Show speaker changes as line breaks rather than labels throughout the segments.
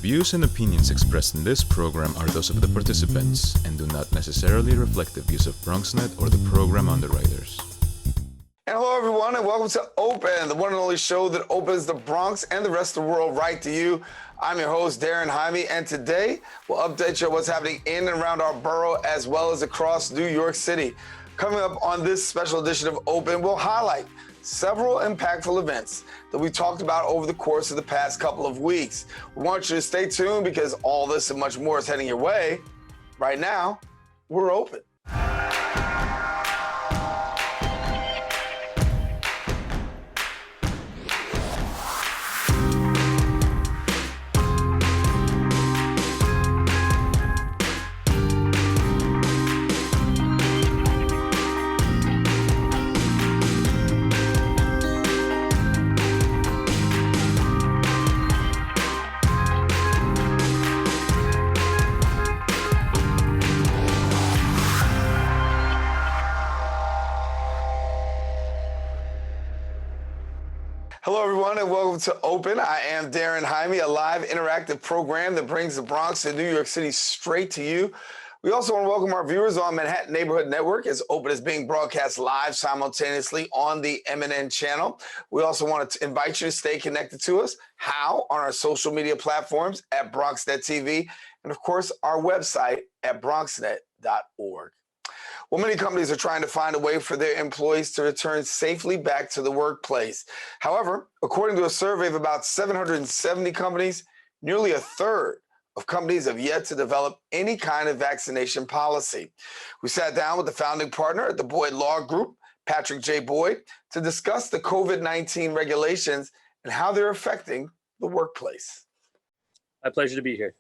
views and opinions expressed in this program are those of the participants and do not necessarily reflect the views of BronxNet or the program underwriters.
And hello, everyone, and welcome to Open, the one and only show that opens the Bronx and the rest of the world right to you. I'm your host, Daren Jaime, and today we'll update you on what's happening in and around our borough as well as across New York City. Coming up on this special edition of Open, we'll highlight several impactful events that we talked about over the course of the past couple of weeks. We want you to stay tuned because all this and much more is heading your way. Right now, we're open. Hello, everyone, and welcome to Open. I am Daren Jaime, a live interactive program that brings the Bronx and New York City straight to you. We also want to welcome our viewers on Manhattan Neighborhood Network, as Open is being broadcast live simultaneously on the MNN channel. We also want to invite you to stay connected to us. How? On our social media platforms at BronxNet TV, and of course, our website at bronxnet.org. Well, many companies are trying to find a way for their employees to return safely back to the workplace. However, according to a survey of about 770 companies, nearly a third of companies have yet to develop any kind of vaccination policy. We sat down with the founding partner at the Boyd Law Group, Patrick J. Boyd, to discuss the COVID-19 regulations and how they're affecting the workplace.
My pleasure to be here.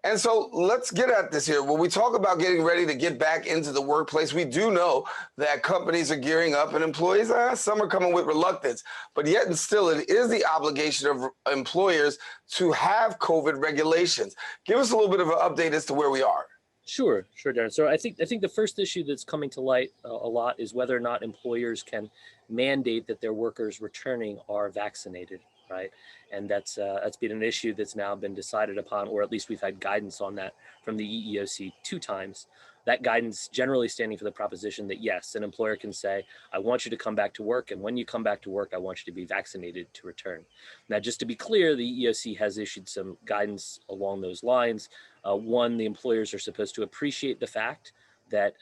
And so let's get at this here. When we talk about getting ready to get back into the workplace, we do know that companies are gearing up and employees, some are coming with reluctance, but yet and still it is the obligation of employers to have COVID regulations. Give us a little bit of an update as to where we are.
Sure, Darren. So I think the first issue that's coming to light a lot is whether or not employers can mandate that their workers returning are vaccinated. Right. And that's been an issue that's now been decided upon, or at least we've had guidance on that from the EEOC 2 times. That guidance generally standing for the proposition that, yes, an employer can say, I want you to come back to work. And when you come back to work, I want you to be vaccinated to return. Now, just to be clear, the EEOC has issued some guidance along those lines. One, the employers are supposed to appreciate the fact that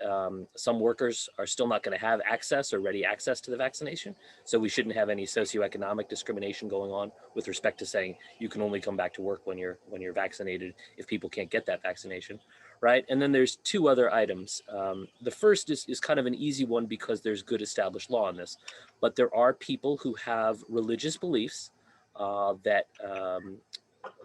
some workers are still not going to have access or ready access to the vaccination. So we shouldn't have any socioeconomic discrimination going on with respect to saying you can only come back to work when you're vaccinated if people can't get that vaccination, right? And then there's 2 other items. The first is kind of an easy one because there's good established law on this, but there are people who have religious beliefs that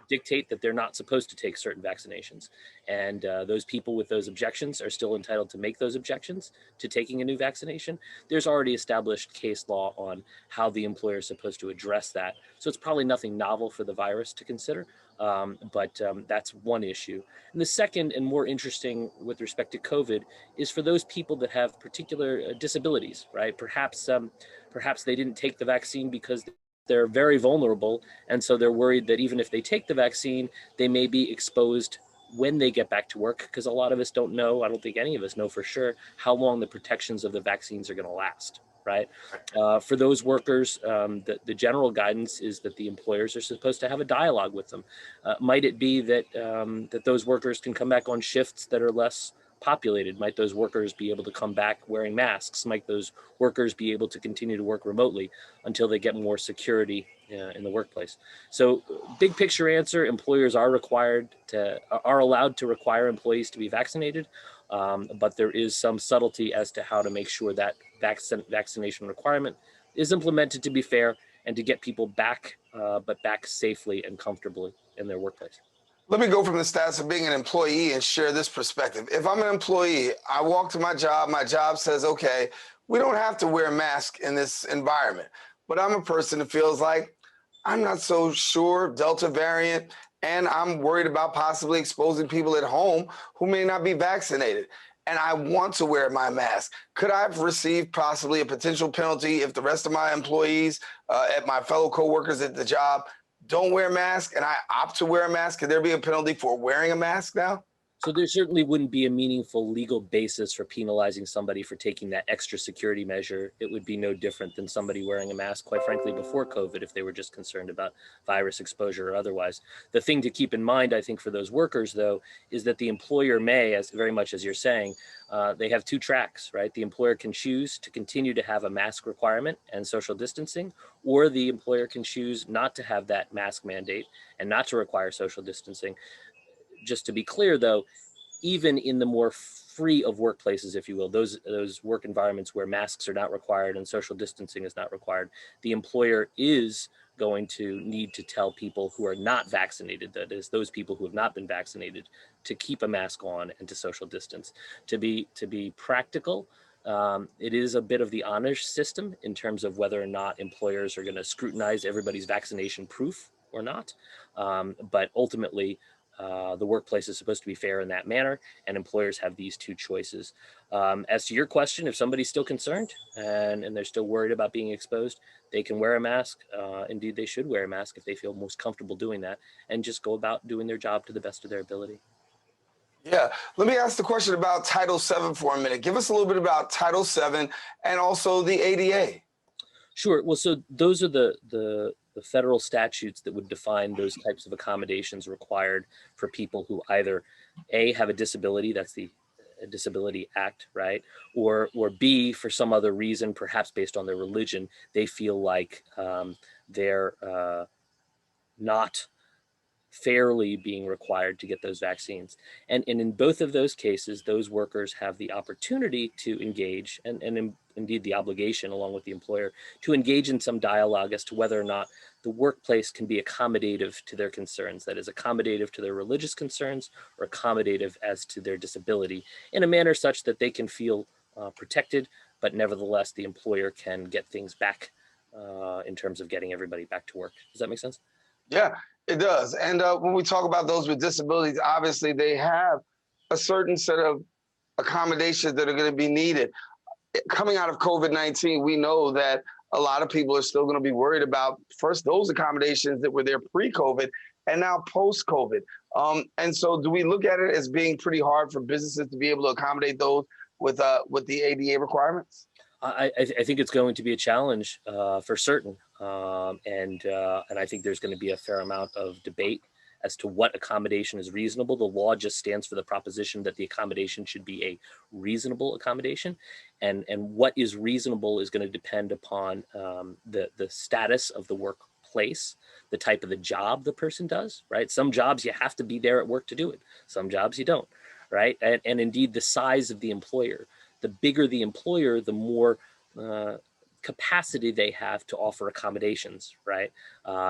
dictate that they're not supposed to take certain vaccinations. And those people with those objections are still entitled to make those objections to taking a new vaccination. There's already established case law on how the employer is supposed to address that. So it's probably nothing novel for the virus to consider, but that's one issue. And the second and more interesting with respect to COVID is for those people that have particular disabilities, right? Perhaps they didn't take the vaccine because they're very vulnerable, and so they're worried that even if they take the vaccine, they may be exposed when they get back to work, because a lot of us don't know, I don't think any of us know for sure, how long the protections of the vaccines are going to last, right? For those workers, the general guidance is that the employers are supposed to have a dialogue with them. Might it be that, that those workers can come back on shifts that are less populated? Might those workers be able to come back wearing masks? Might those workers be able to continue to work remotely until they get more security in the workplace? So big picture answer, employers are allowed to require employees to be vaccinated, but there is some subtlety as to how to make sure that vaccination requirement is implemented to be fair and to get people back, but back safely and comfortably in their workplace.
Let me go from the status of being an employee and share this perspective. If I'm an employee, I walk to my job says, okay, we don't have to wear a mask in this environment. But I'm a person that feels like I'm not so sure, Delta variant, and I'm worried about possibly exposing people at home who may not be vaccinated. And I want to wear my mask. Could I have received possibly a potential penalty if the rest of my employees, at my fellow coworkers at the job don't wear a mask and I opt to wear a mask, could there be a penalty for wearing a mask now?
So there certainly wouldn't be a meaningful legal basis for penalizing somebody for taking that extra security measure. It would be no different than somebody wearing a mask, quite frankly, before COVID, if they were just concerned about virus exposure or otherwise. The thing to keep in mind, I think, for those workers, though, is that the employer may, as very much as you're saying, they have two tracks, right? The employer can choose to continue to have a mask requirement and social distancing, or the employer can choose not to have that mask mandate and not to require social distancing. Just to be clear, though, even in the more free of workplaces, if you will, those work environments where masks are not required and social distancing is not required, the employer is going to need to tell people who are not vaccinated, that is, those people who have not been vaccinated, to keep a mask on and to social distance. To be practical, it is a bit of the honor system in terms of whether or not employers are going to scrutinize everybody's vaccination proof or not. But ultimately, the workplace is supposed to be fair in that manner, and employers have these two choices. As to your question, if somebody's still concerned and they're still worried about being exposed, they can wear a mask. Indeed, they should wear a mask if they feel most comfortable doing that, and just go about doing their job to the best of their ability.
Yeah, let me ask the question about Title VII for a minute. Give us a little bit about Title VII and also the ADA.
Sure. Well, so those are the federal statutes that would define those types of accommodations required for people who either A, have a disability, that's the Disability Act, right? Or B, for some other reason, perhaps based on their religion, they feel like they're not fairly being required to get those vaccines. And in both of those cases, those workers have the opportunity to engage, and indeed the obligation along with the employer, to engage in some dialogue as to whether or not the workplace can be accommodative to their concerns, that is, accommodative to their religious concerns or accommodative as to their disability, in a manner such that they can feel protected, but nevertheless the employer can get things back in terms of getting everybody back to work. Does that make sense?
Yeah, it does. And when we talk about those with disabilities, obviously they have a certain set of accommodations that are going to be needed. Coming out of COVID-19, we know that a lot of people are still going to be worried about, first, those accommodations that were there pre-COVID and now post-COVID. And so do we look at it as being pretty hard for businesses to be able to accommodate those with the ADA requirements?
I think it's going to be a challenge for certain, and I think there's going to be a fair amount of debate as to what accommodation is reasonable. The law just stands for the proposition that the accommodation should be a reasonable accommodation, and what is reasonable is going to depend upon the status of the workplace, the type of the job the person does. Right? Some jobs you have to be there at work to do it. Some jobs you don't. Right? And indeed the size of the employer. The bigger the employer, the more capacity they have to offer accommodations, right?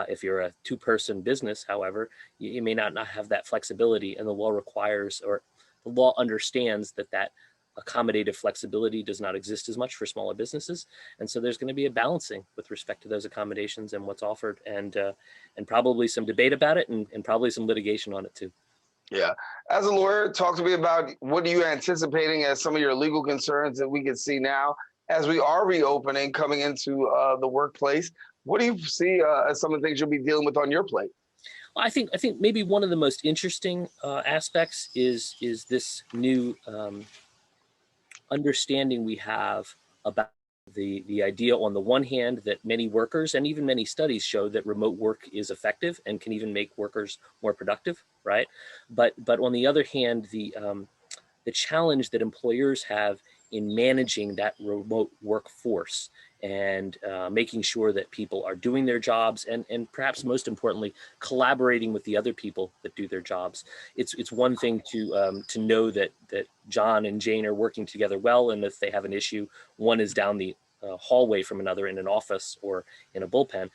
If you're a two-person business, however, you may not have that flexibility, and the law requires, or the law understands that accommodative flexibility does not exist as much for smaller businesses. And so there's going to be a balancing with respect to those accommodations and what's offered, and probably some debate about it, and probably some litigation on it too.
Yeah. As a lawyer, talk to me about what are you anticipating as some of your legal concerns that we can see now as we are reopening, coming into the workplace. What do you see as some of the things you'll be dealing with on your plate?
Well, I think maybe one of the most interesting aspects is this new understanding we have about the idea, on the one hand, that many workers and even many studies show that remote work is effective and can even make workers more productive, right? But on the other hand, the challenge that employers have in managing that remote workforce and making sure that people are doing their jobs, and perhaps most importantly, collaborating with the other people that do their jobs. It's one thing to know that John and Jane are working together well, and if they have an issue, one is down the hallway from another in an office or in a bullpen.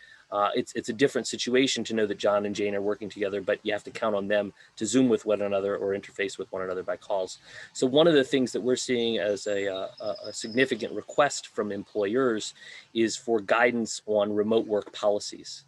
It's a different situation to know that John and Jane are working together, but you have to count on them to Zoom with one another or interface with one another by calls. So one of the things that we're seeing as a significant request from employers is for guidance on remote work policies.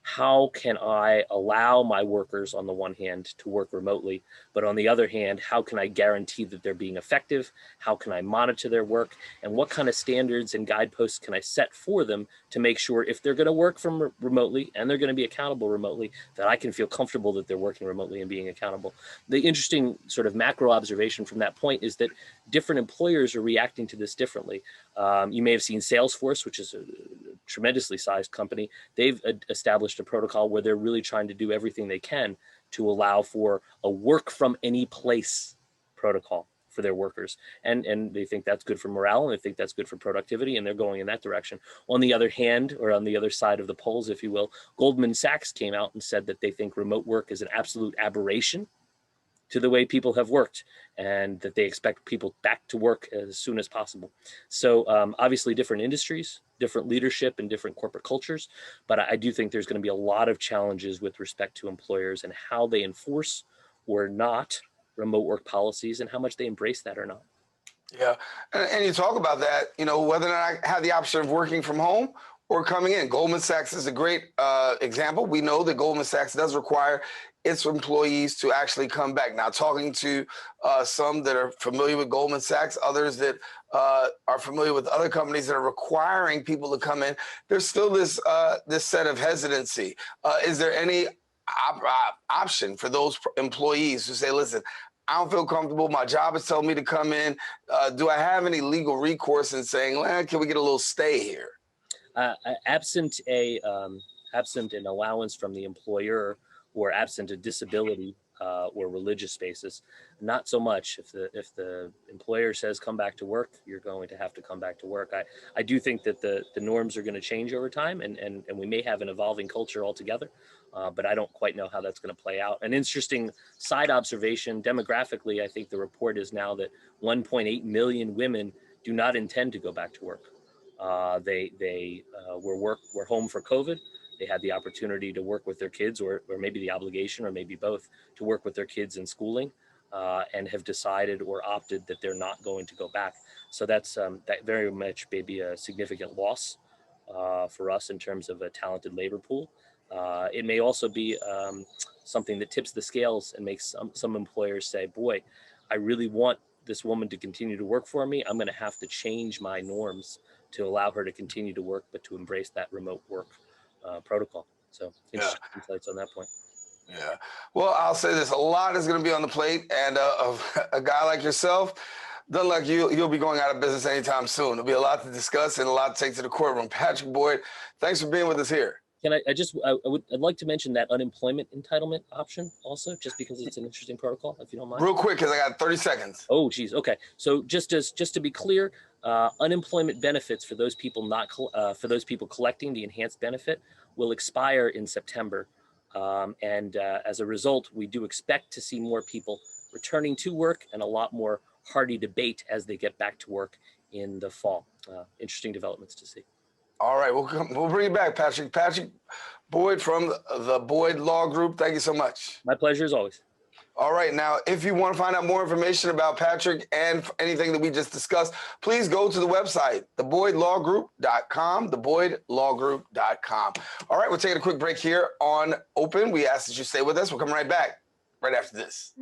how can I allow my workers on the one hand to work remotely, but on the other hand, how can I guarantee that they're being effective? How can I monitor their work? And what kind of standards and guideposts can I set for them to make sure if they're going to work from remotely and they're going to be accountable remotely, that I can feel comfortable that they're working remotely and being accountable. The interesting sort of macro observation from that point is that different employers are reacting to this differently. You may have seen Salesforce, which is a tremendously sized company. They've established a protocol where they're really trying to do everything they can to allow for a work from any place protocol for their workers. And they think that's good for morale, and they think that's good for productivity, and they're going in that direction. On the other hand, or on the other side of the polls, if you will, Goldman Sachs came out and said that they think remote work is an absolute aberration to the way people have worked, and that they expect people back to work as soon as possible. So obviously different industries, different leadership, and different corporate cultures, but I do think there's going to be a lot of challenges with respect to employers and how they enforce or not remote work policies and how much they embrace that or not.
Yeah, and you talk about that, whether or not I have the option of working from home or coming in. Goldman Sachs is a great example. We know that Goldman Sachs does require its employees to actually come back. Now, talking to some that are familiar with Goldman Sachs, others that are familiar with other companies that are requiring people to come in, there's still this set of hesitancy. Is there any option for those employees who say, listen, I don't feel comfortable, my job is telling me to come in. Do I have any legal recourse in saying, well, can we get a little stay here?
Absent an allowance from the employer, or absent a disability or religious basis, not so much. If the employer says come back to work, you're going to have to come back to work. I do think that the norms are going to change over time, and we may have an evolving culture altogether, but I don't quite know how that's going to play out. An interesting side observation, demographically, I think the report is now that 1.8 million women do not intend to go back to work. They were home for COVID. They had the opportunity to work with their kids, or maybe the obligation, or maybe both, to work with their kids in schooling, and have decided or opted that they're not going to go back. So that's that very much may be a significant loss for us in terms of a talented labor pool. It may also be something that tips the scales and makes some employers say, boy, I really want this woman to continue to work for me. I'm going to have to change my norms to allow her to continue to work, but to embrace that remote work protocol. So interesting insights on that point.
Yeah. Well, I'll say this, a lot is going to be on the plate, and a guy like yourself, doesn't like you'll be going out of business anytime soon. There'll be a lot to discuss and a lot to take to the courtroom. Patrick Boyd, thanks for being with us here.
Can I'd like to mention that unemployment entitlement option also, just because it's an interesting protocol, if you don't mind.
Real quick, because I got 30 seconds.
Oh, geez. Okay. So just to be clear, unemployment benefits for those people collecting the enhanced benefit will expire in September. And as a result, we do expect to see more people returning to work and a lot more hearty debate as they get back to work in the fall. Interesting developments to see.
All right, we'll bring you back, Patrick. Patrick Boyd from the Boyd Law Group. Thank you so much.
My pleasure as always.
All right, now, if you want to find out more information about Patrick and anything that we just discussed, please go to the website, theboydlawgroup.com, theboydlawgroup.com. All right, we're taking a quick break here on Open. We ask that you stay with us. We'll come right back right after this.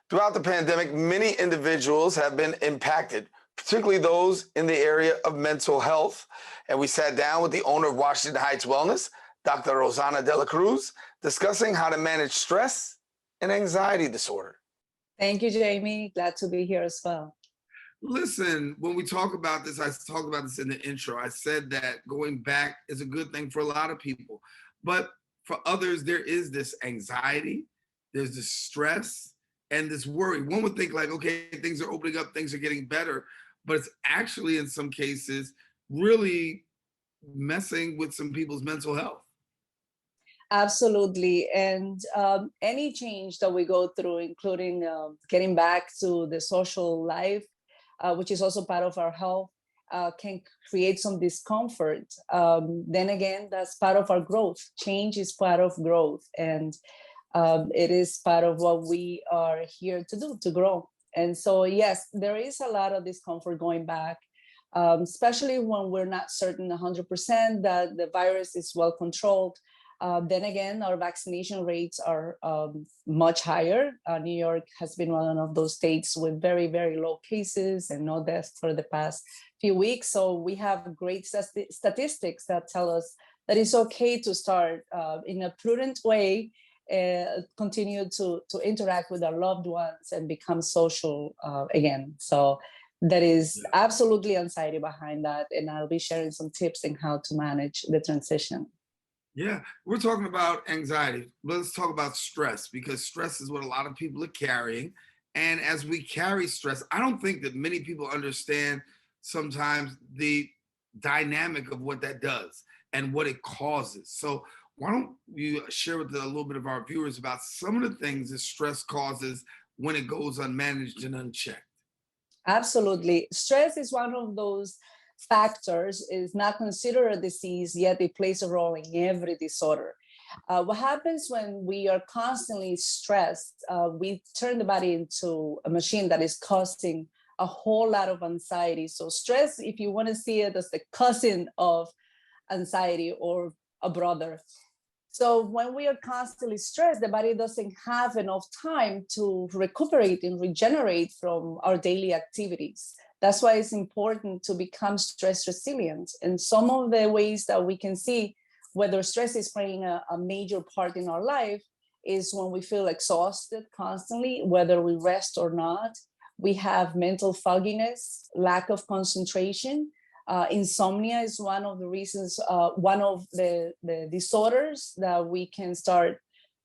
Throughout the pandemic, many individuals have been impacted, particularly those in the area of mental health. And we sat down with the owner of Washington Heights Wellness, Dr. Rosanna de la Cruz, discussing how to manage stress and anxiety disorder.
Thank you, Jamie. Glad to be here as well.
Listen, when we talk about this, I talked about this in the intro. I said that going back is a good thing for a lot of people. But for others, there is this anxiety, there's this stress, and this worry. One would think like, okay, things are opening up, things are getting better, but it's actually in some cases really messing with some people's mental health.
Absolutely. And any change that we go through, including getting back to the social life, which is also part of our health, can create some discomfort. Then again, that's part of our growth. Change is part of growth. And it is part of what we are here to do, to grow. And so, yes, there is a lot of discomfort going back, especially when we're not certain 100% that the virus is well controlled. Then again, our vaccination rates are much higher. New York has been one of those states with very, very low cases and no deaths for the past few weeks. So we have great statistics that tell us that it's okay to start in a prudent way, continue to interact with our loved ones and become social again. So there is absolutely anxiety behind that. And I'll be sharing some tips on how to manage the transition.
Yeah, we're talking about anxiety. Let's talk about stress, because stress is what a lot of people are carrying. And as we carry stress, I don't think that many people understand sometimes the dynamic of what that does and what it causes. So why don't you share with a little bit of our viewers about some of the things that stress causes when it goes unmanaged and unchecked?
Absolutely. Stress is one of those factors, is not considered a disease, yet it plays a role in every disorder. What happens when we are constantly stressed, we turn the body into a machine that is causing a whole lot of anxiety. So stress, if you want to see it as the cousin of anxiety or a brother. So when we are constantly stressed, the body doesn't have enough time to recuperate and regenerate from our daily activities. That's why it's important to become stress resilient. And some of the ways that we can see whether stress is playing a major part in our life is when we feel exhausted constantly, whether we rest or not. We have mental fogginess, lack of concentration. Insomnia is one of the reasons, one of the disorders that we can start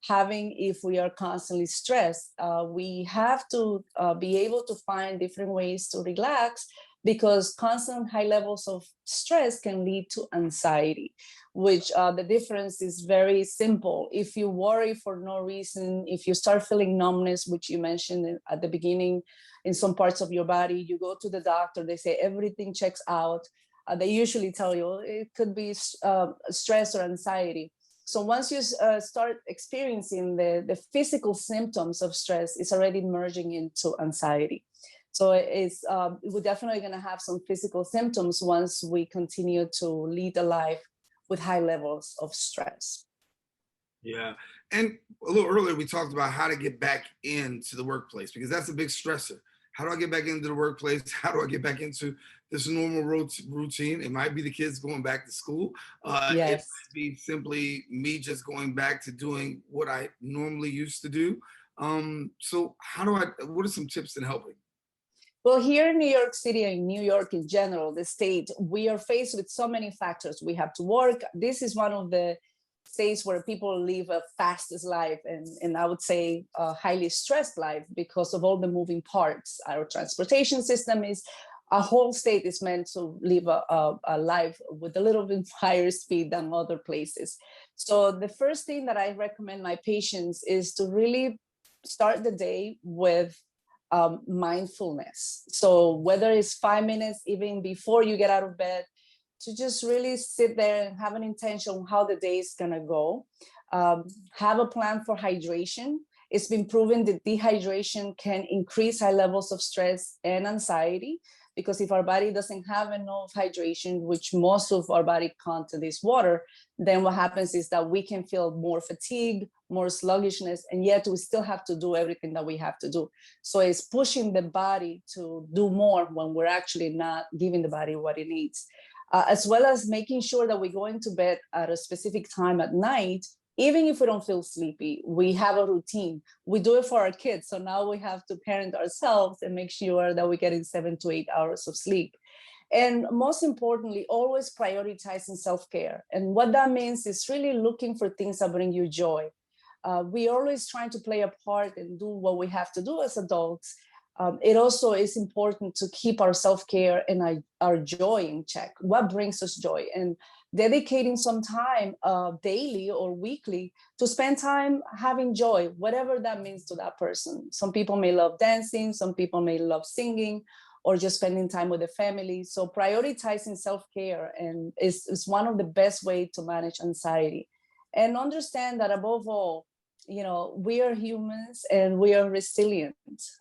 having if we are constantly stressed. We have to be able to find different ways to relax, because constant high levels of stress can lead to anxiety, which the difference is very simple. If you worry for no reason, if you start feeling numbness, which you mentioned at the beginning, in some parts of your body, you go to the doctor, they say everything checks out. They usually tell you it could be stress or anxiety. So once you start experiencing the physical symptoms of stress, it's already merging into anxiety. So we're definitely going to have some physical symptoms once we continue to lead a life with high levels of stress.
Yeah. And a little earlier, we talked about how to get back into the workplace, because that's a big stressor. How do I get back into the workplace? How do I get back into this normal routine? It might be the kids going back to school.
Yes.
It might be simply me just going back to doing what I normally used to do. So what are some tips in helping?
Well, here in New York City and New York in general, the state, we are faced with so many factors. We have to work. This is one of the states where people live a fastest life, and I would say a highly stressed life because of all the moving parts. Our transportation system is, a whole state is meant to live a life with a little bit higher speed than other places. So the first thing that I recommend my patients is to really start the day with mindfulness. So whether it's 5 minutes, even before you get out of bed, to just really sit there and have an intention on how the day is going to go. Have a plan for hydration. It's been proven that dehydration can increase high levels of stress and anxiety, because if our body doesn't have enough hydration, which most of our body content is water, then what happens is that we can feel more fatigue, more sluggishness, and yet we still have to do everything that we have to do. So it's pushing the body to do more when we're actually not giving the body what it needs. As well as making sure that we go into bed at a specific time at night. Even if we don't feel sleepy, we have a routine. We do it for our kids. So now we have to parent ourselves and make sure that we're getting 7 to 8 hours of sleep. And most importantly, always prioritizing self-care. And what that means is really looking for things that bring you joy. We're always trying to play a part and do what we have to do as adults. It also is important to keep our self-care and our joy in check. What brings us joy? And dedicating some time daily or weekly to spend time having joy, whatever that means to that person. Some people may love dancing, some people may love singing, or just spending time with the family. So prioritizing self-care and is one of the best ways to manage anxiety. And understand that above all, we are humans and we are resilient.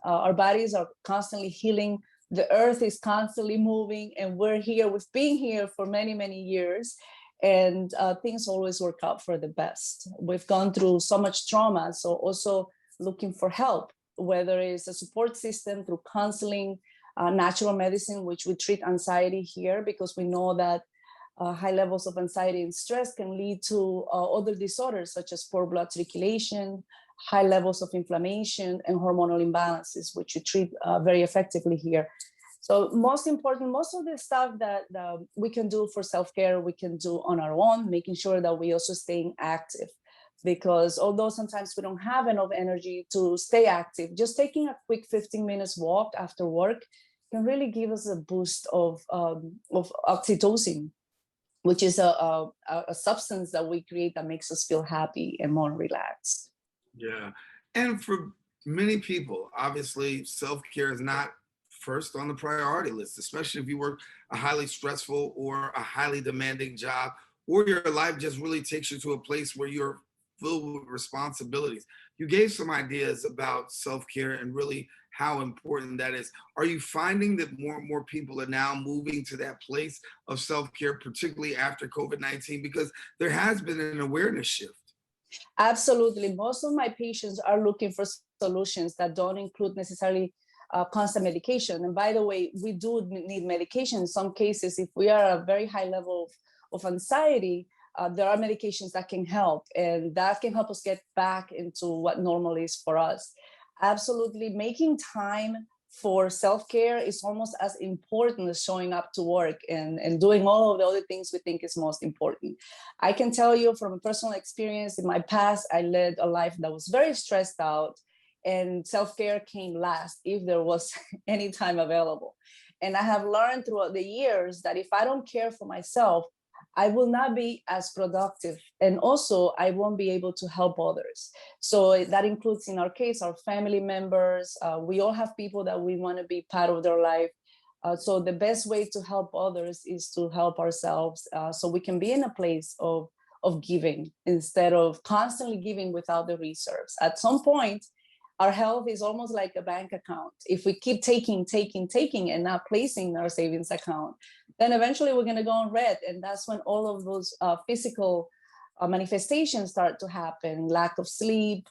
Our bodies are constantly healing. The earth is constantly moving, and we're here. We've been here for many, many years, and things always work out for the best. We've gone through so much trauma, so also looking for help, whether it's a support system through counseling, natural medicine, which we treat anxiety here because we know that high levels of anxiety and stress can lead to other disorders such as poor blood circulation, high levels of inflammation, and hormonal imbalances, which you treat very effectively here. So most important, most of the stuff that we can do for self-care, we can do on our own, making sure that we also staying active. Because although sometimes we don't have enough energy to stay active, just taking a quick 15 minutes walk after work can really give us a boost of oxytocin, which is a substance that we create that makes us feel happy and more relaxed.
Yeah. And for many people, obviously, self-care is not first on the priority list, especially if you work a highly stressful or a highly demanding job, or your life just really takes you to a place where you're filled with responsibilities. You gave some ideas about self-care and really how important that is. Are you finding that more and more people are now moving to that place of self-care, particularly after COVID-19? Because there has been an awareness shift.
Absolutely. Most of my patients are looking for solutions that don't include necessarily constant medication. And by the way, we do need medication in some cases. If we are at a very high level of anxiety, there are medications that can help, and that can help us get back into what normal is for us. Absolutely. Making time for self-care is almost as important as showing up to work and doing all of the other things we think is most important. I can tell you from personal experience, in my past, I led a life that was very stressed out, and self-care came last if there was any time available. And I have learned throughout the years that if I don't care for myself, I will not be as productive, and also I won't be able to help others. So that includes, in our case, our family members. We all have people that we want to be part of their life. So the best way to help others is to help ourselves, so we can be in a place of giving instead of constantly giving without the reserves. At some point, our health is almost like a bank account. If we keep taking and not placing in our savings account, then eventually we're going to go on red. And that's when all of those physical manifestations start to happen: lack of sleep,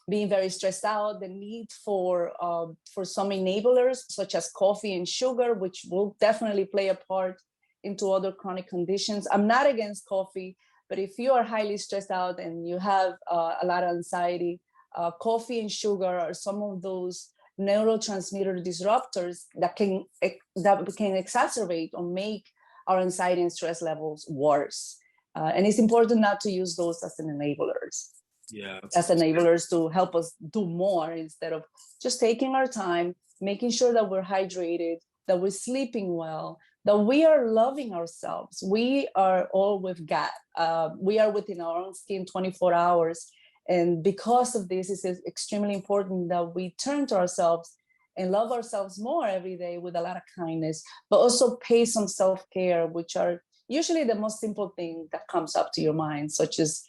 being very stressed out, the need for some enablers such as coffee and sugar, which will definitely play a part into other chronic conditions. I'm not against coffee, but if you are highly stressed out and you have a lot of anxiety, coffee and sugar are some of those neurotransmitter disruptors that can exacerbate or make our anxiety and stress levels worse. And it's important not to use those as enablers.
Yeah.
As enablers to help us do more instead of just taking our time, making sure that we're hydrated, that we're sleeping well, that we are loving ourselves. We are all we've got. We are within our own skin 24 hours. And because of this, it's extremely important that we turn to ourselves and love ourselves more every day with a lot of kindness, but also pay some self-care, which are usually the most simple thing that comes up to your mind, such as,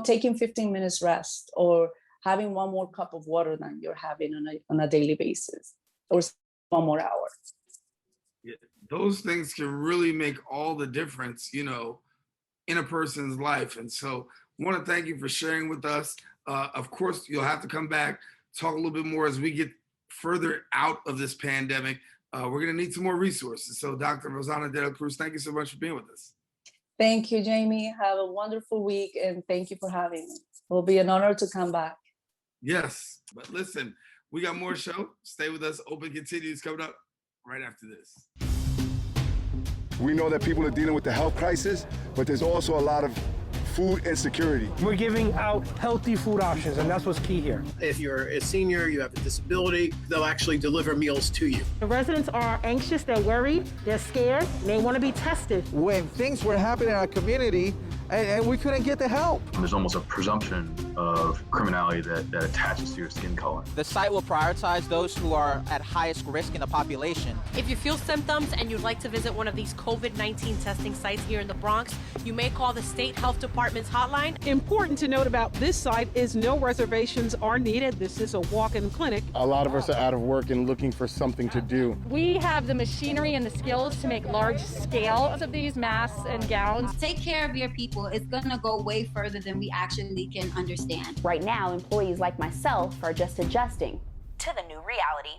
taking 15 minutes rest or having one more cup of water than you're having on a daily basis, or one more hour.
Yeah, those things can really make all the difference, in a person's life. And so I want to thank you for sharing with us. Of course, you'll have to come back, talk a little bit more as we get further out of this pandemic. We're going to need some more resources. So Dr. Rosanna de la Cruz, thank you so much for being with us.
Thank you, Jamie. Have a wonderful week, and thank you for having me. It will be an honor to come back.
Yes, but listen, we got more show. Stay with us. Open continues coming up right after this.
We know that people are dealing with the health crisis, but there's also a lot of food insecurity.
We're giving out healthy food options, and that's what's key here.
If you're a senior, you have a disability, they'll actually deliver meals to you.
The residents are anxious, they're worried, they're scared, they want to be tested.
When things were happening in our community and we couldn't get the help.
There's almost a presumption of criminality that attaches to your skin color.
The site will prioritize those who are at highest risk in the population.
If you feel symptoms and you'd like to visit one of these COVID-19 testing sites here in the Bronx, you may call the State Health Department's hotline.
Important to note about this site is no reservations are needed. This is a walk-in clinic.
A lot of us are out of work and looking for something to do.
We have the machinery and the skills to make large scales of these masks and gowns.
Take care of your people. It's going to go way further than we actually can understand.
Right now, employees like myself are just adjusting to the new reality.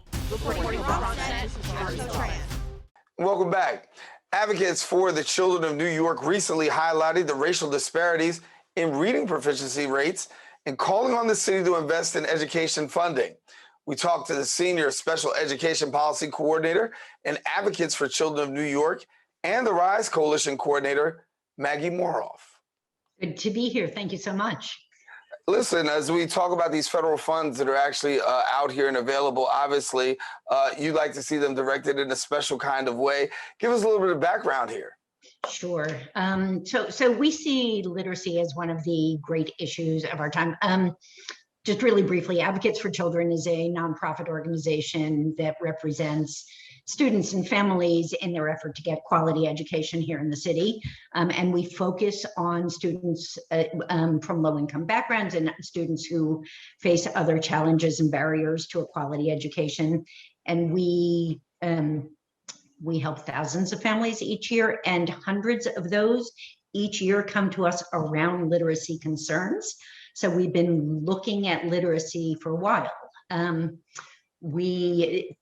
Welcome back. Advocates for the Children of New York recently highlighted the racial disparities in reading proficiency rates and calling on the city to invest in education funding. We talked to the Senior Special Education Policy Coordinator and Advocates for Children of New York and the RISE Coalition Coordinator, Maggie Moroff.
Good to be here. Thank you so much.
Listen, as we talk about these federal funds that are actually out here and available, obviously, you'd like to see them directed in a special kind of way. Give us a little bit of background here.
Sure. So we see literacy as one of the great issues of our time. Just really briefly, Advocates for Children is a nonprofit organization that represents students and families in their effort to get quality education here in the city. And we focus on students from low-income backgrounds and students who face other challenges and barriers to a quality education. And we help thousands of families each year, and hundreds of those each year come to us around literacy concerns. So we've been looking at literacy for a while.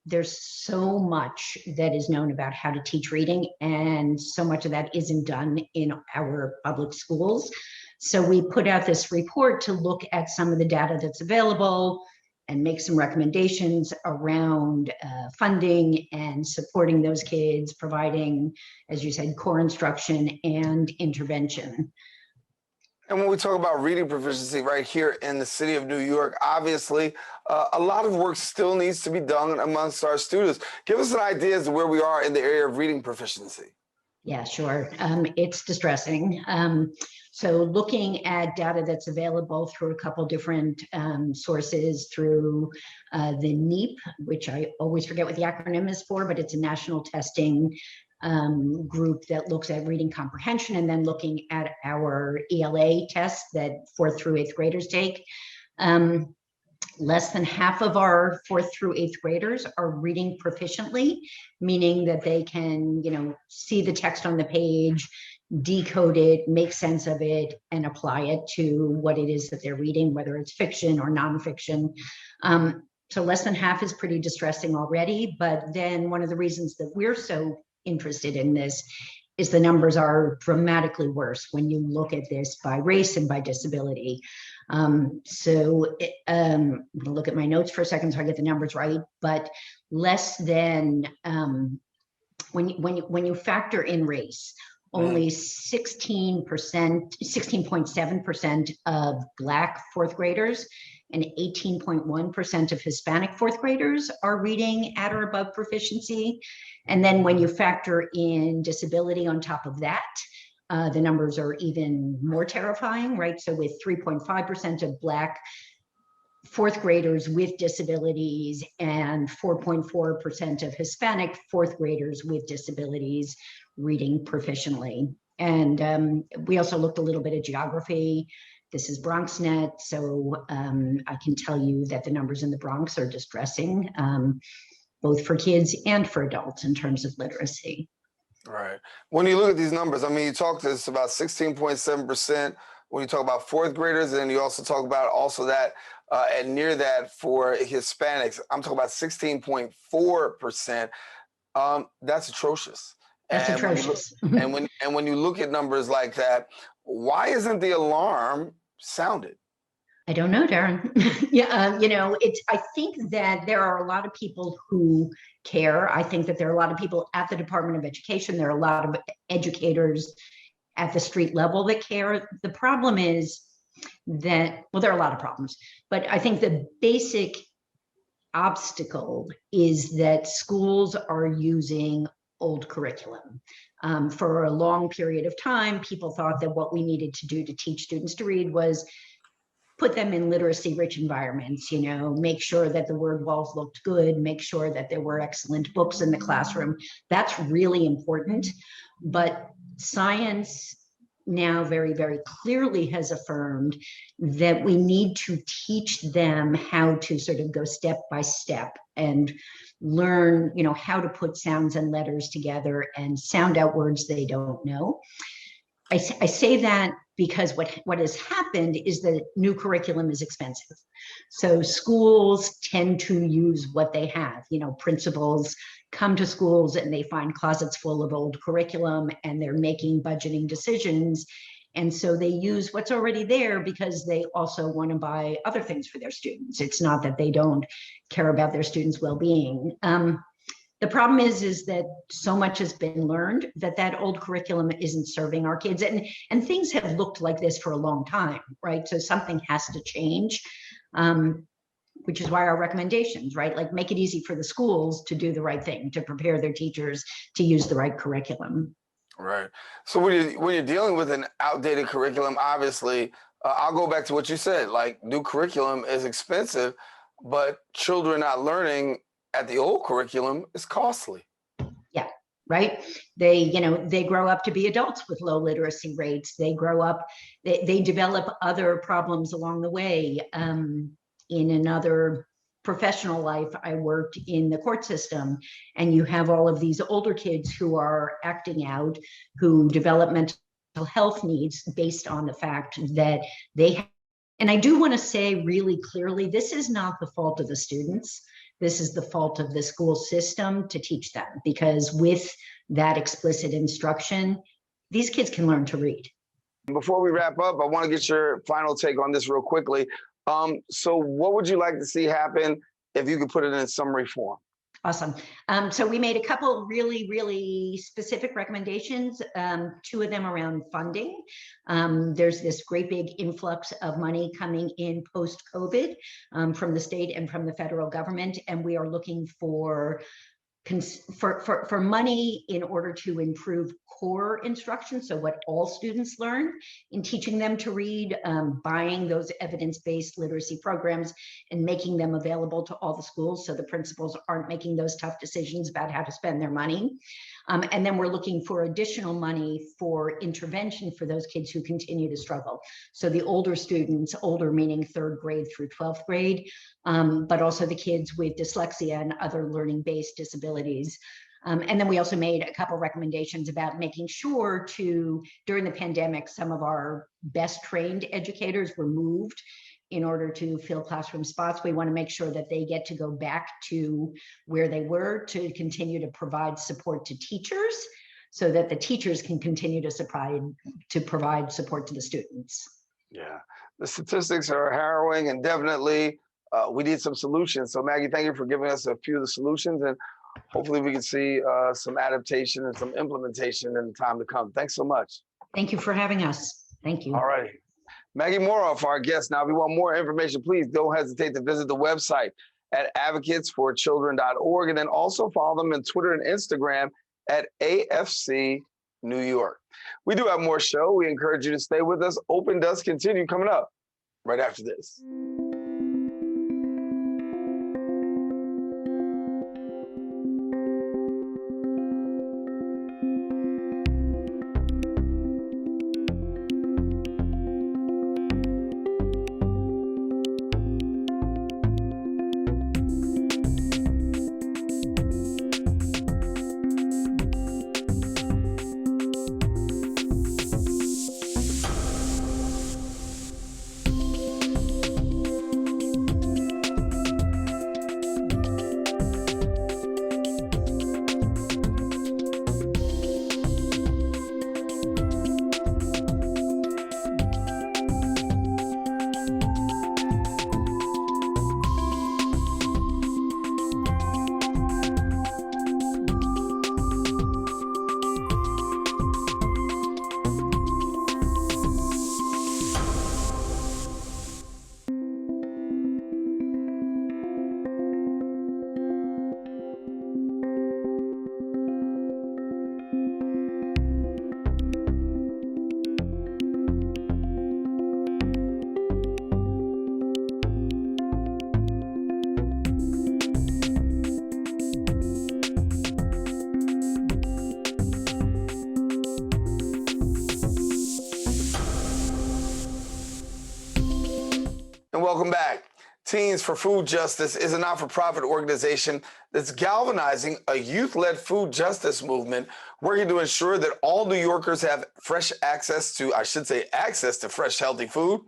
There's so much that is known about how to teach reading, and so much of that isn't done in our public schools. So we put out this report to look at some of the data that's available and make some recommendations around funding and supporting those kids, providing, as you said, core instruction and intervention.
And when we talk about reading proficiency right here in the city of New York, obviously, a lot of work still needs to be done amongst our students. Give us an idea as to where we are in the area of reading proficiency.
Yeah, sure. It's distressing. So looking at data that's available through a couple different sources, through the NEEP, which I always forget what the acronym is for, but it's a national testing group that looks at reading comprehension, and then looking at our ELA tests that 4th through 8th graders take. Less than half of our 4th through 8th graders are reading proficiently, meaning that they can, see the text on the page, decode it, make sense of it, and apply it to what it is that they're reading, whether it's fiction or nonfiction. So less than half is pretty distressing already. But then one of the reasons that we're so interested in this is the numbers are dramatically worse when you look at this by race and by disability. I'm gonna look at my notes for a second so I get the numbers right, but less than, when you factor in race, only 16.7% of Black 4th graders and 18.1% of Hispanic 4th graders are reading at or above proficiency. And then when you factor in disability on top of that, the numbers are even more terrifying, right? So with 3.5% of Black 4th graders with disabilities and 4.4% of Hispanic 4th graders with disabilities reading proficiently. And we also looked a little bit at geography. This is BronxNet, so I can tell you that the numbers in the Bronx are distressing. both for kids and for adults in terms of literacy.
Right. When you look at these numbers, I mean, you talk to us about 16.7% when you talk about fourth graders, and you also talk about that and near that for Hispanics. I'm talking about 16.4%. That's atrocious.
That's
and
atrocious.
When you look at numbers like that, why isn't the alarm sounded?
I don't know, Daren. Yeah, I think that there are a lot of people who care. I think that there are a lot of people at the Department of Education. There are a lot of educators at the street level that care. The problem is that, well, there are a lot of problems, but I think the basic obstacle is that schools are using old curriculum. For a long period of time, people thought that what we needed to do to teach students to read was put them in literacy-rich environments, make sure that the word walls looked good, make sure that there were excellent books in the classroom. That's really important. But science now very, very clearly has affirmed that we need to teach them how to sort of go step by step and learn, how to put sounds and letters together and sound out words they don't know. I say that because what has happened is that new curriculum is expensive. So schools tend to use what they have. Principals come to schools and they find closets full of old curriculum and they're making budgeting decisions. And so they use what's already there because they also want to buy other things for their students. It's not that they don't care about their students' well-being. The problem is that so much has been learned that old curriculum isn't serving our kids, and things have looked like this for a long time, right? So something has to change, which is why our recommendations, right? Like make it easy for the schools to do the right thing, to prepare their teachers to use the right curriculum.
Right. So when you're dealing with an outdated curriculum, obviously, I'll go back to what you said, like new curriculum is expensive, but children not learning at the old curriculum is costly.
Yeah, right. They grow up to be adults with low literacy rates. They grow up, they develop other problems along the way. In another professional life, I worked in the court system, and you have all of these older kids who are acting out, who develop mental health needs based on the fact that and I do want to say really clearly, this is not the fault of the students. This is the fault of the school system to teach them, because with that explicit instruction, these kids can learn to read.
Before we wrap up, I want to get your final take on this real quickly. So what would you like to see happen if you could put it in summary form?
Awesome. So we made a couple really, really specific recommendations, two of them around funding. There's this great big influx of money coming in post-COVID from the state and from the federal government, and we are looking for money in order to improve core instruction, so what all students learn, in teaching them to read, buying those evidence-based literacy programs and making them available to all the schools so the principals aren't making those tough decisions about how to spend their money. And then we're looking for additional money for intervention for those kids who continue to struggle. So the older students, older meaning 3rd grade through 12th grade, but also the kids with dyslexia and other learning-based disabilities. And then we also made a couple recommendations about making sure during the pandemic, some of our best trained educators were moved in order to fill classroom spots. We want to make sure that they get to go back to where they were to continue to provide support to teachers so that the teachers can continue to provide support to the students.
Yeah, the statistics are harrowing, and definitely we need some solutions. So Maggie, thank you for giving us a few of the solutions, and hopefully we can see some adaptation and some implementation in the time to come. Thanks so much.
Thank you for having us. Thank you.
All right. Maggie Moroff, our guest. Now, if you want more information, please don't hesitate to visit the website at advocatesforchildren.org, and then also follow them on Twitter and Instagram at AFC New York. We do have more show. We encourage you to stay with us. Open does continue coming up right after this. And welcome back. Teens for Food Justice is a not-for-profit organization that's galvanizing a youth-led food justice movement, working to ensure that all New Yorkers have access to fresh, healthy food.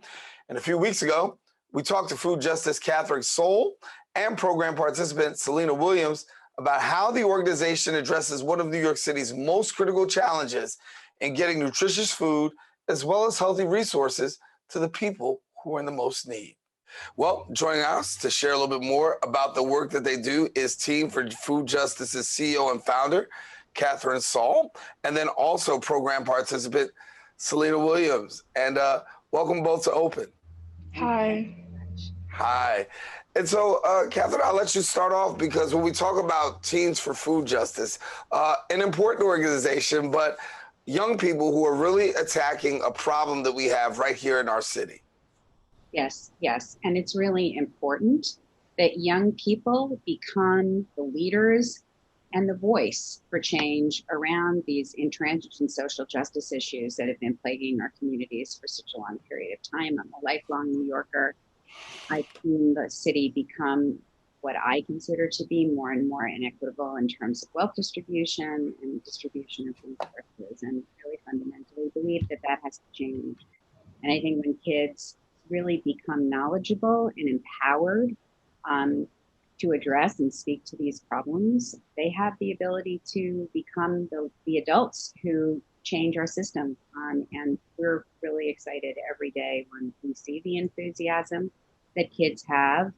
And a few weeks ago, we talked to food justice Catherine Soul and program participant Selena Williams about how the organization addresses one of New York City's most critical challenges in getting nutritious food as well as healthy resources to the people who are in the most need. Well, joining us to share a little bit more about the work that they do is Team for Food Justice's CEO and founder, Catherine Saul, and then also program participant, Selena Williams. And welcome both to Open.
Hi.
Hi. And so, Catherine, I'll let you start off because when we talk about Teens for Food Justice, an important organization, but young people who are really attacking a problem that we have right here in our city.
Yes, yes. And it's really important that young people become the leaders and the voice for change around these intransigent social justice issues that have been plaguing our communities for such a long period of time. I'm a lifelong New Yorker. I've seen the city become what I consider to be more and more inequitable in terms of wealth distribution and distribution of resources, and really fundamentally believe that that has to change. And I think when kids really become knowledgeable and empowered to address and speak to these problems, they have the ability to become the adults who change our system. And we're really excited every day when we see the enthusiasm that kids have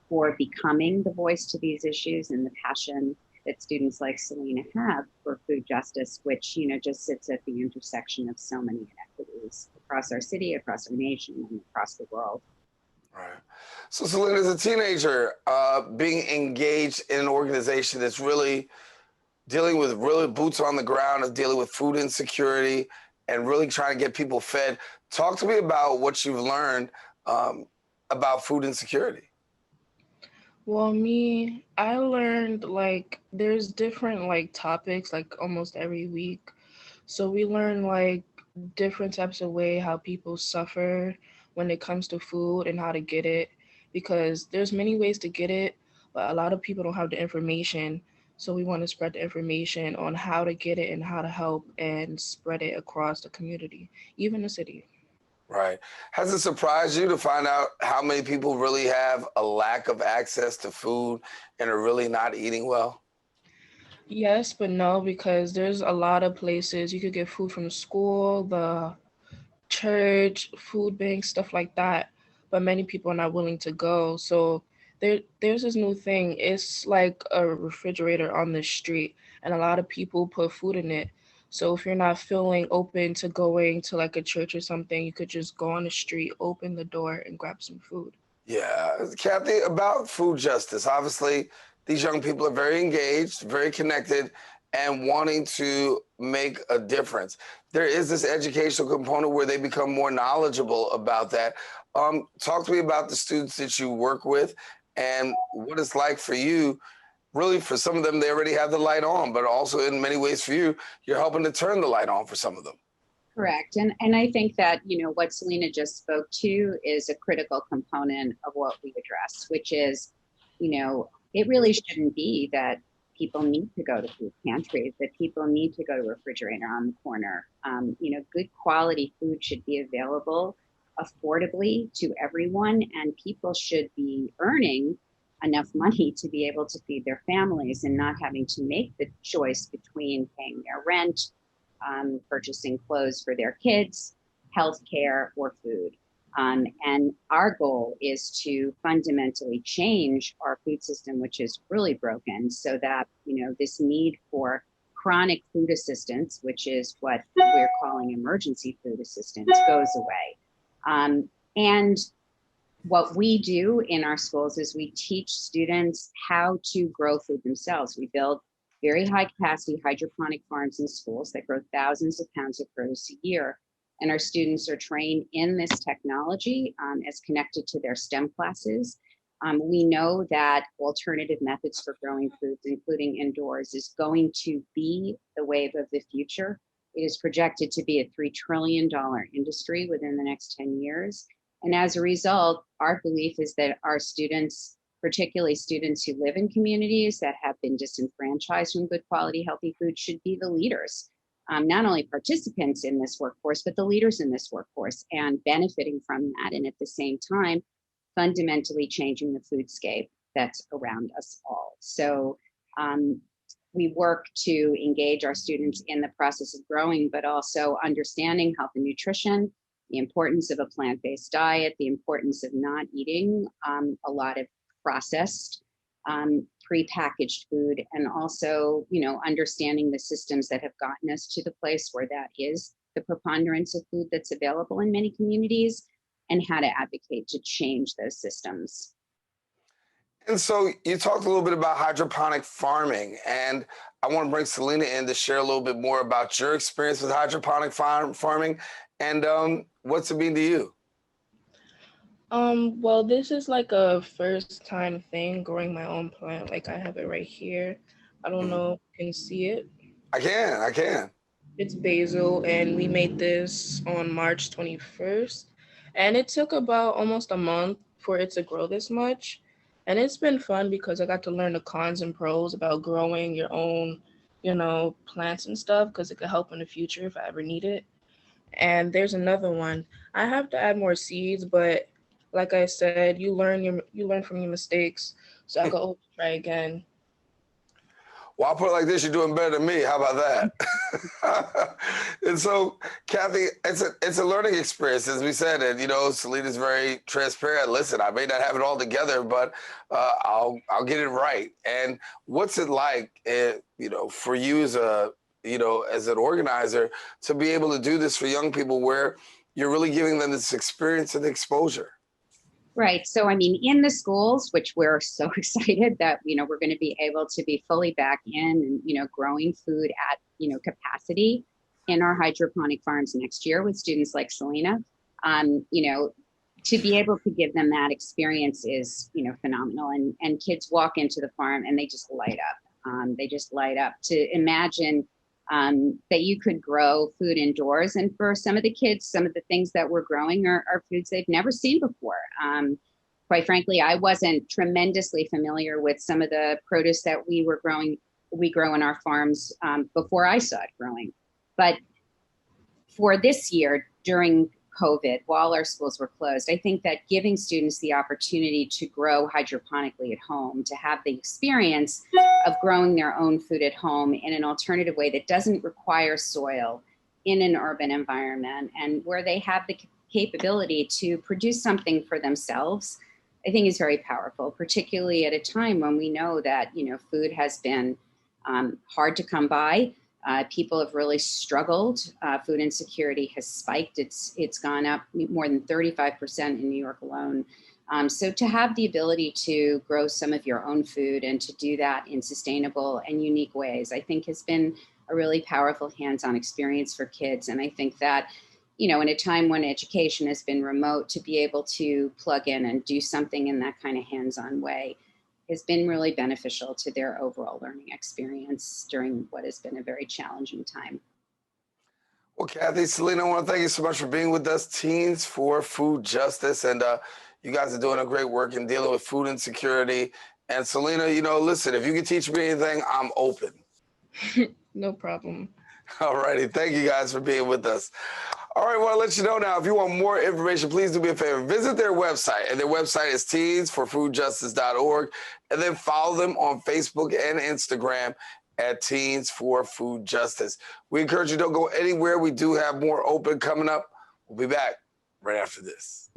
for becoming the voice to these issues and the passion that students like Selena have for food justice, which, just sits at the intersection of so many inequities across our city, across our nation, and across the world.
Right. So Selena, as a teenager, being engaged in an organization that's really dealing with boots on the ground, of dealing with food insecurity and really trying to get people fed. Talk to me about what you've learned about food insecurity.
Well, I learned there's different topics almost every week. So we learn different types of way how people suffer when it comes to food and how to get it, because there's many ways to get it, but a lot of people don't have the information. So we want to spread the information on how to get it and how to help and spread it across the community, even the city.
Right. Has it surprised you to find out how many people really have a lack of access to food and are really not eating well?
Yes, but no, because there's a lot of places you could get food from school, the church, food banks, stuff like that. But many people are not willing to go. So there's this new thing. It's like a refrigerator on the street, and a lot of people put food in it. So if you're not feeling open to going to a church or something, you could just go on the street, open the door, and grab some food.
Yeah. Kathy, about food justice, obviously these young people are very engaged, very connected, and wanting to make a difference. There is this educational component where they become more knowledgeable about that. Talk to me about the students that you work with and what it's like for you. Really, for some of them, they already have the light on, but also in many ways for you, you're helping to turn the light on for some of them.
Correct. And I think that, what Selena just spoke to is a critical component of what we address, which is, it really shouldn't be that people need to go to food pantries, that people need to go to a refrigerator on the corner. Good quality food should be available affordably to everyone, and people should be earning enough money to be able to feed their families and not having to make the choice between paying their rent, purchasing clothes for their kids, healthcare, or food. And our goal is to fundamentally change our food system, which is really broken, so that, this need for chronic food assistance, which is what we're calling emergency food assistance, goes away. And what we do in our schools is we teach students how to grow food themselves. We build very high capacity hydroponic farms in schools that grow thousands of pounds of produce a year. And our students are trained in this technology as connected to their STEM classes. We know that alternative methods for growing foods, including indoors, is going to be the wave of the future. It is projected to be a $3 trillion industry within the next 10 years. And as a result, our belief is that our students, particularly students who live in communities that have been disenfranchised from good quality, healthy food, should be the leaders, not only participants in this workforce, but the leaders in this workforce and benefiting from that. And at the same time, fundamentally changing the foodscape that's around us all. So we work to engage our students in the process of growing, but also understanding health and nutrition, the importance of a plant-based diet, the importance of not eating a lot of processed, prepackaged food, and also, understanding the systems that have gotten us to the place where that is the preponderance of food that's available in many communities, and how to advocate to change those systems.
And so you talked a little bit about hydroponic farming, and I want to bring Selena in to share a little bit more about your experience with hydroponic farming and what's it mean to you?
Well, this is like a first time thing, growing my own plant. Like I have it right here. I don't know if you can see it.
I can.
It's basil, and we made this on March 21st. And it took about almost a month for it to grow this much. And it's been fun because I got to learn the cons and pros about growing your own, plants and stuff, because it could help in the future if I ever need it. And there's another one. I have to add more seeds, but like I said, you learn from your mistakes. So I could always try again.
Well, I'll put it like this, you're doing better than me. How about that? And so, Kathy, it's a learning experience, as we said. And, Selena's very transparent. Listen, I may not have it all together, but I'll get it right. And what's it like, for you as as an organizer to be able to do this for young people where you're really giving them this experience and exposure?
Right. So, in the schools, which we're so excited that, we're going to be able to be fully back in and, growing food at, capacity in our hydroponic farms next year with students like Selena, to be able to give them that experience is, phenomenal. And kids walk into the farm and they just light up. They just light up to imagine that you could grow food indoors. And for some of the kids, some of the things that we're growing are foods they've never seen before. Quite frankly, I wasn't tremendously familiar with some of the produce that we grow in our farms before I saw it growing. But for this year, during COVID, while our schools were closed, I think that giving students the opportunity to grow hydroponically at home, to have the experience of growing their own food at home in an alternative way that doesn't require soil in an urban environment, and where they have the capability to produce something for themselves, I think is very powerful, particularly at a time when we know that, food has been hard to come by. People have really struggled. Food insecurity has spiked. It's gone up more than 35% in New York alone. So to have the ability to grow some of your own food and to do that in sustainable and unique ways, I think has been a really powerful hands-on experience for kids. And I think that, in a time when education has been remote, to be able to plug in and do something in that kind of hands-on way has been really beneficial to their overall learning experience during what has been a very challenging time.
Well, Kathy, Selena, I want to thank you so much for being with us. Teens for Food Justice, and you guys are doing a great work in dealing with food insecurity. And Selena, listen, if you can teach me anything, I'm open.
No problem.
All righty. Thank you guys for being with us. All right, well, I'll let you know now, if you want more information, please do me a favor. Visit their website, and their website is teensforfoodjustice.org, and then follow them on Facebook and Instagram at Teens for Food Justice. We encourage you, don't go anywhere. We do have more open coming up. We'll be back right after this.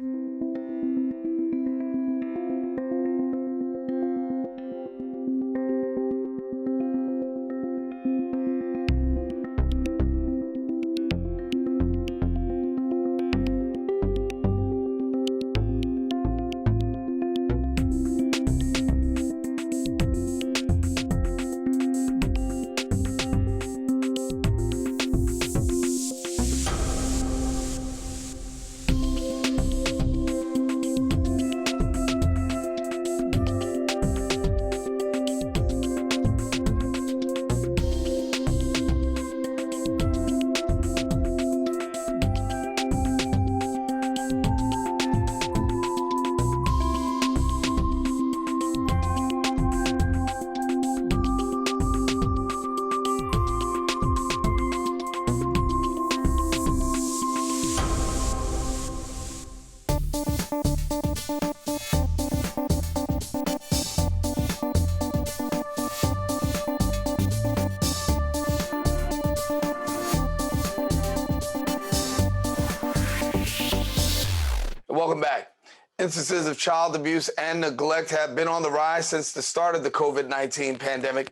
Welcome back. Instances of child abuse and neglect have been on the rise since the start of the COVID-19 pandemic.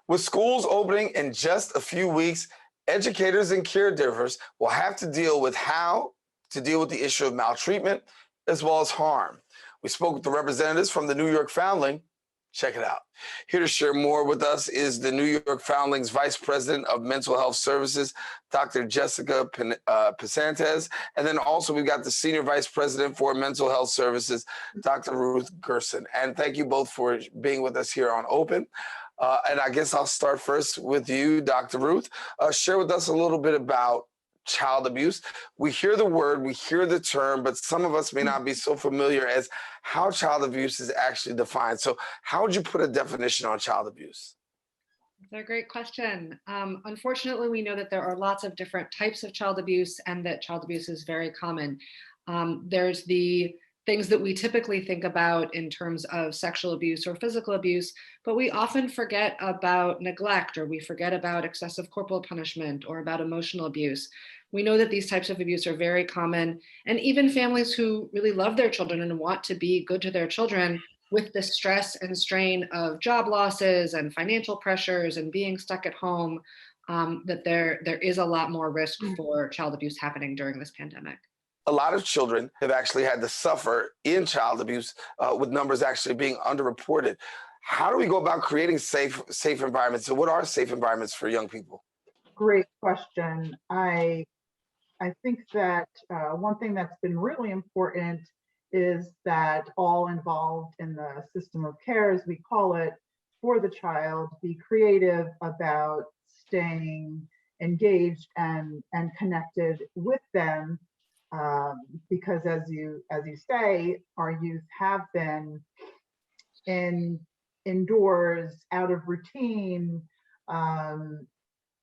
With schools opening in just a few weeks, educators and caregivers will have to deal with how to deal with the issue of maltreatment as well as harm. We spoke with the representatives from the New York Foundling. Check it out. Here to share more with us is the New York Foundling's Vice President of Mental Health Services, Dr. Jessica Pisantes. And then also we've got the Senior Vice President for Mental Health Services, Dr. Ruth Gerson. And thank you both for being with us here on Open. And I guess I'll start first with you, Dr. Ruth. Share with us a little bit about child abuse. We hear the word, we hear the term, but some of us may not be so familiar as how child abuse is actually defined. So how would you put a definition on child abuse?
That's a great question. Unfortunately, we know that there are lots of different types of child abuse and that child abuse is very common. There's the things that we typically think about in terms of sexual abuse or physical abuse, but we often forget about neglect, or we forget about excessive corporal punishment or about emotional abuse. We know that these types of abuse are very common, and even families who really love their children and want to be good to their children, with the stress and strain of job losses and financial pressures and being stuck at home, that there is a lot more risk for child abuse happening during this pandemic.
A lot of children have actually had to suffer in child abuse, with numbers actually being underreported. How do we go about creating safe environments? And what are safe environments for young people?
Great question. I think that one thing that's been really important is that all involved in the system of care, as we call it, for the child, be creative about staying engaged and connected with them. Because as you say, our youth have been indoors, out of routine,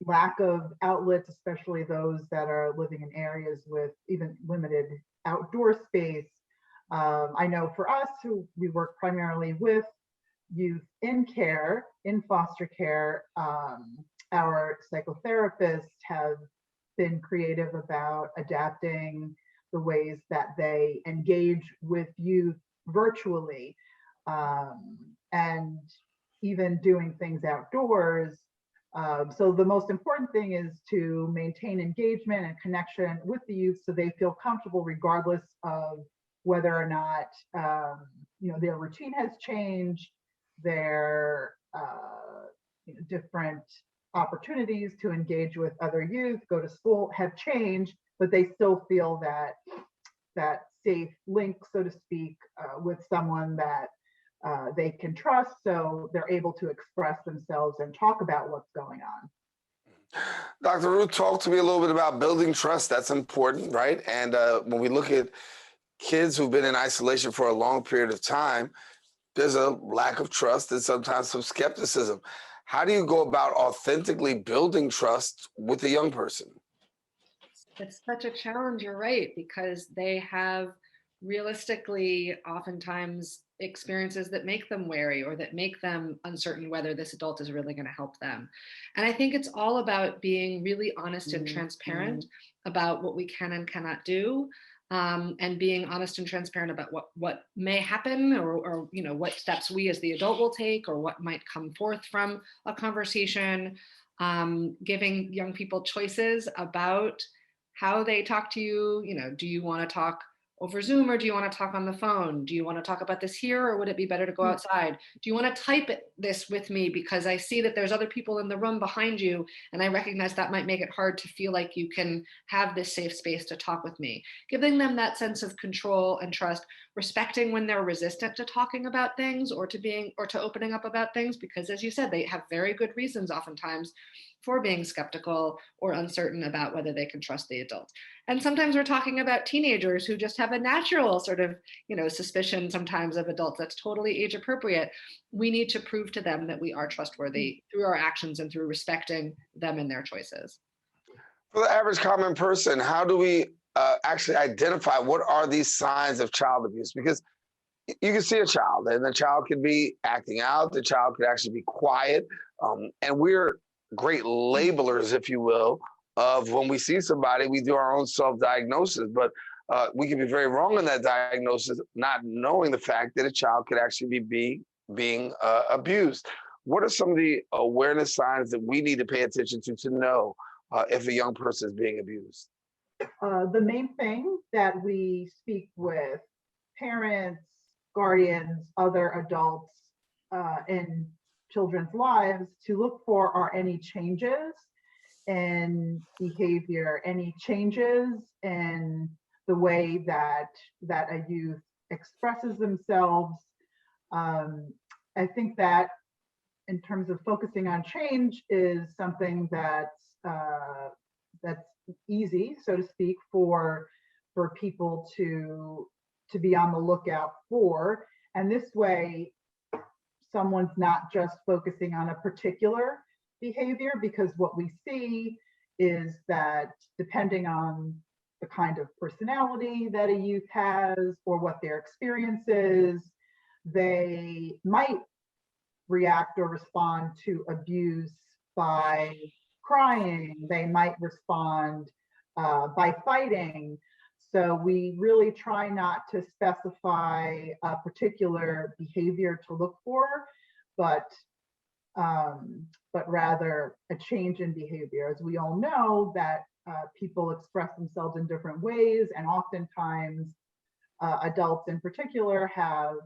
lack of outlets, especially those that are living in areas with even limited outdoor space. I know for us, who we work primarily with youth in care, in foster care, our psychotherapists have been creative about adapting the ways that they engage with youth virtually, and even doing things outdoors. So the most important thing is to maintain engagement and connection with the youth so they feel comfortable regardless of whether or not their routine has changed, their different opportunities to engage with other youth, go to school have changed, but they still feel that safe link, so to speak, with someone that they can trust, so they're able to express themselves and talk about what's going on.
Dr. Ruth, talk to me a little bit about building trust. That's important, right? And when we look at kids who've been in isolation for a long period of time, there's a lack of trust and sometimes some skepticism. How do you go about authentically building trust with a young person?
It's such a challenge, you're right, because they have realistically oftentimes experiences that make them wary or that make them uncertain whether this adult is really going to help them. And I think it's all about being really honest and transparent about what we can and cannot do, and being honest and transparent about what may happen, or what steps we as the adult will take, or what might come forth from a conversation, giving young people choices about how they talk to you. Do you want to talk over Zoom, or do you want to talk on the phone? Do you want to talk about this here, or would it be better to go outside? Do you want to type this with me because I see that there's other people in the room behind you, and I recognize that might make it hard to feel like you can have this safe space to talk with me. Giving them that sense of control and trust, respecting when they're resistant to talking about things or to opening up about things, because as you said, they have very good reasons oftentimes for being skeptical or uncertain about whether they can trust the adult. And sometimes we're talking about teenagers who just have a natural sort of, suspicion sometimes of adults that's totally age appropriate. We need to prove to them that we are trustworthy through our actions and through respecting them and their choices.
For the average common person, how do we actually identify what are these signs of child abuse? Because you can see a child and the child could be acting out, the child could actually be quiet, and we're great labelers, if you will, of when we see somebody, we do our own self-diagnosis, but we can be very wrong in that diagnosis, not knowing the fact that a child could actually be being abused. What are some of the awareness signs that we need to pay attention to know if a young person is being abused?
The main thing that we speak with parents, guardians, other adults in children's lives to look for are any changes in behavior, any changes in the way that a youth expresses themselves. I think that in terms of focusing on change is something that's easy, so to speak, for people to be on the lookout for. And this way, someone's not just focusing on a particular behavior, because what we see is that depending on the kind of personality that a youth has or what their experience is, they might react or respond to abuse by crying. They might respond by fighting. So we really try not to specify a particular behavior to look for, but rather a change in behavior. As we all know, that people express themselves in different ways, and oftentimes adults in particular have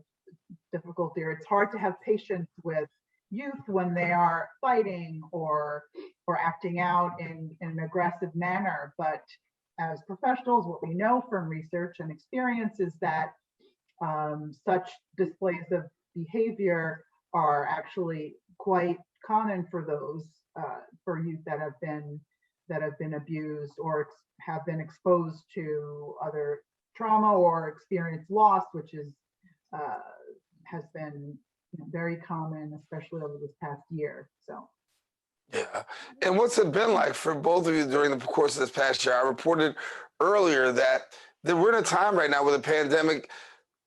difficulty, or it's hard to have patience with youth when they are fighting or acting out in an aggressive manner. But as professionals, what we know from research and experience is that such displays of behavior are actually quite common for those for youth that have been abused or have been exposed to other trauma or experienced loss, which is has been very common, especially over this past year. So.
Yeah. And what's it been like for both of you during the course of this past year? I reported earlier that we're in a time right now where the pandemic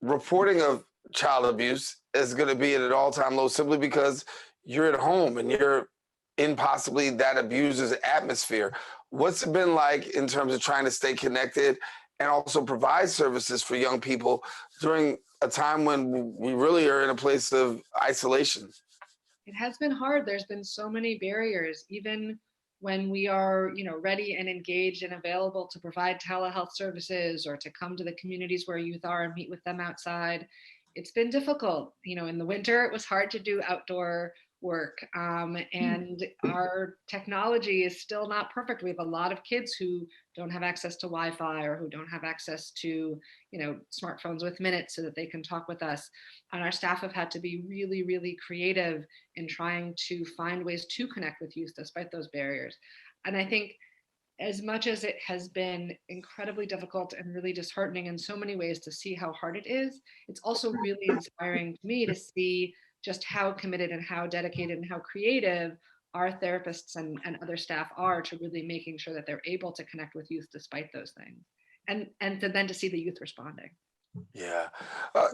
reporting of child abuse is going to be at an all-time low, simply because you're at home and you're in possibly that abuser's atmosphere. What's it been like in terms of trying to stay connected and also provide services for young people during a time when we really are in a place of isolation?
It has been hard. There's been so many barriers, even when we are, ready and engaged and available to provide telehealth services or to come to the communities where youth are and meet with them outside. It's been difficult. In the winter, it was hard to do outdoor work, and our technology is still not perfect. We have a lot of kids who don't have access to Wi-Fi or who don't have access to, smartphones with minutes so that they can talk with us. And our staff have had to be really, really creative in trying to find ways to connect with youth despite those barriers. And I think as much as it has been incredibly difficult and really disheartening in so many ways to see how hard it is, it's also really inspiring to me to see just how committed and how dedicated and how creative our therapists and other staff are to really making sure that they're able to connect with youth despite those things, and to see the youth responding.
Yeah.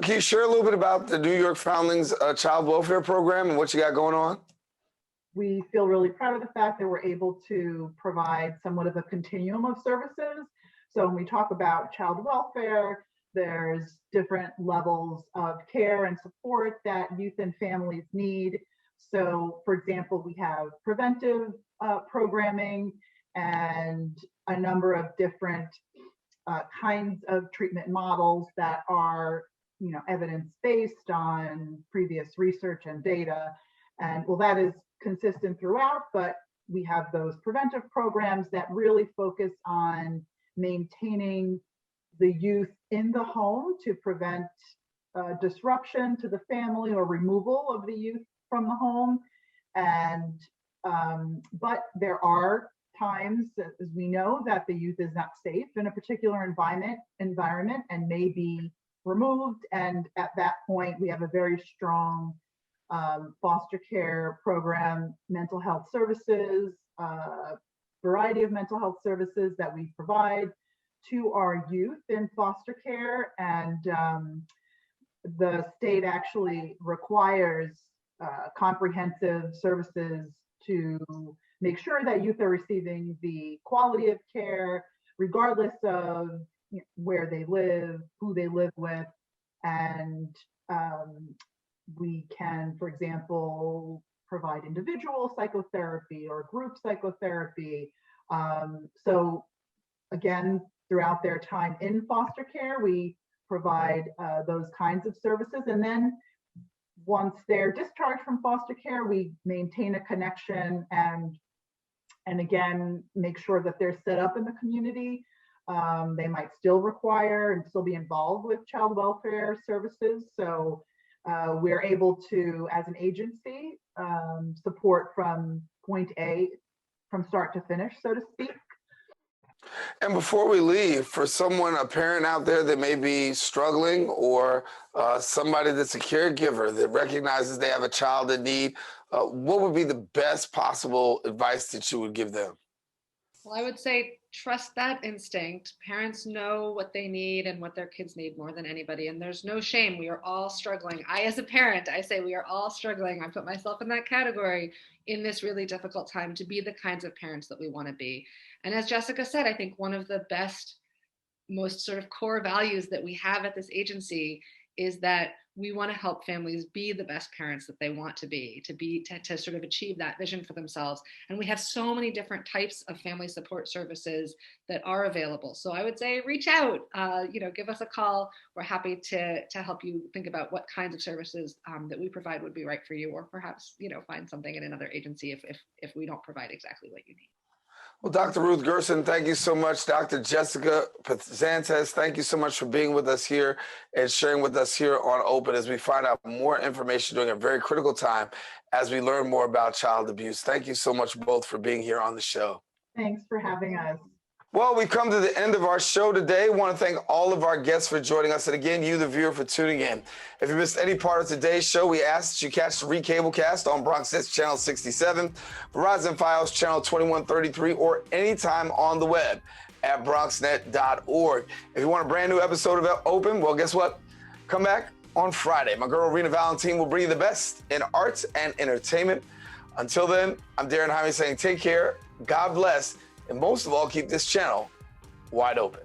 Can you share a little bit about the New York Foundling's child welfare program and what you got going on?
We feel really proud of the fact that we're able to provide somewhat of a continuum of services. So when we talk about child welfare, there's different levels of care and support that youth and families need. So, for example, we have preventive programming and a number of different kinds of treatment models that are, evidence-based on previous research and data. And well, that is consistent throughout, but we have those preventive programs that really focus on maintaining the youth in the home to prevent disruption to the family or removal of the youth from the home. And but there are times, as we know, that the youth is not safe in a particular environment and may be removed. And at that point, we have a very strong foster care program, mental health services, variety of mental health services that we provide to our youth in foster care. And the state actually requires comprehensive services to make sure that youth are receiving the quality of care, regardless of where they live, who they live with. And we can, for example, provide individual psychotherapy or group psychotherapy. So again, throughout their time in foster care, we provide those kinds of services. And then once they're discharged from foster care, we maintain a connection and again, make sure that they're set up in the community. They might still require and still be involved with child welfare services. So we're able to, as an agency, support from point A, from start to finish, so to speak.
And before we leave, for someone, a parent out there that may be struggling, or somebody that's a caregiver that recognizes they have a child in need, what would be the best possible advice that you would give them?
Well, I would say trust that instinct. Parents know what they need and what their kids need more than anybody. And there's no shame. We are all struggling. As a parent, I say we are all struggling. I put myself in that category in this really difficult time to be the kinds of parents that we want to be. And as Jessica said, I think one of the best, most sort of core values that we have at this agency is that we want to help families be the best parents that they want to be, to sort of achieve that vision for themselves. And we have so many different types of family support services that are available. So I would say reach out, give us a call. We're happy to help you think about what kinds of services that we provide would be right for you, or perhaps, find something in another agency if we don't provide exactly what you need.
Well, Dr. Ruth Gerson, thank you so much. Dr. Jessica Pazantes, thank you so much for being with us here and sharing with us here on Open as we find out more information during a very critical time as we learn more about child abuse. Thank you so much both for being here on the show.
Thanks for having us.
Well, we've come to the end of our show today. I want to thank all of our guests for joining us, and again, you, the viewer, for tuning in. If you missed any part of today's show, we ask that you catch the Recablecast on Bronx Nets Channel 67, Verizon Fios Channel 2133, or anytime on the web at bronxnet.org. If you want a brand new episode of Open, well, guess what? Come back on Friday. My girl, Rena Valentine, will bring you the best in arts and entertainment. Until then, I'm Daren Jaime saying take care, God bless, and most of all, keep this channel wide open.